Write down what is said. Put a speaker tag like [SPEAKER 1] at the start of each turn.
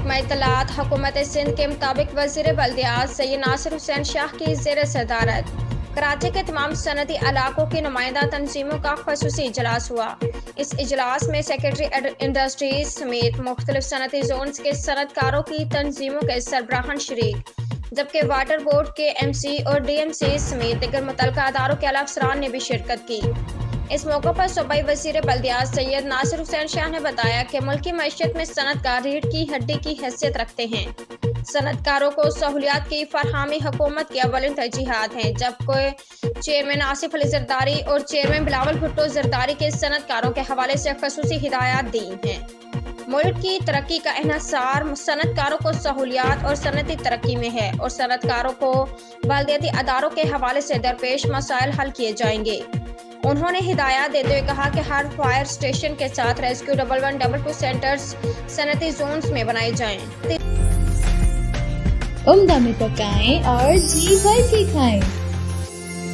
[SPEAKER 1] محکمہ اطلاعات حکومت سندھ کے مطابق وزیر بلدیات سید ناصر حسین شاہ کی زیر صدارت کراچی کے تمام صنعتی علاقوں کی نمائندہ تنظیموں کا خصوصی اجلاس ہوا۔ اس اجلاس میں سیکرٹری انڈسٹریز سمیت مختلف صنعتی زونز کے صنعت کاروں کی تنظیموں کے سربراہان شریک، جبکہ واٹر بورڈ کے ایم سی اور ڈی ایم سی سمیت دیگر متعلقہ اداروں کے اعلیٰ افسران نے بھی شرکت کی۔ اس موقع پر صوبائی وزیر بلدیات سید ناصر حسین شاہ نے بتایا کہ ملکی معیشت میں صنعت کار ریڑھ کی ہڈی کی حیثیت رکھتے ہیں۔ صنعت کاروں کو سہولیات کی فراہمی حکومت کی اولین ترجیحات ہیں، جبکہ چیئرمین آصف علی زرداری اور چیئرمین بلاول بھٹو زرداری کے صنعت کاروں کے حوالے سے خصوصی ہدایات دی ہیں۔ ملک کی ترقی کا انحصار صنعت کاروں کو سہولیات اور صنعتی ترقی میں ہے اور صنعت کاروں کو بلدیاتی اداروں کے حوالے سے درپیش مسائل حل کیے جائیں گے۔ انہوں نے ہدایات دیتے ہوئے کہا کہ ہر فائر اسٹیشن کے ساتھ ریسکیو 1112 سینٹرز صنعتی زونز میں بنائے جائیں۔
[SPEAKER 2] عمدہ میں پکائیں اور جی بھر کے کھائیں۔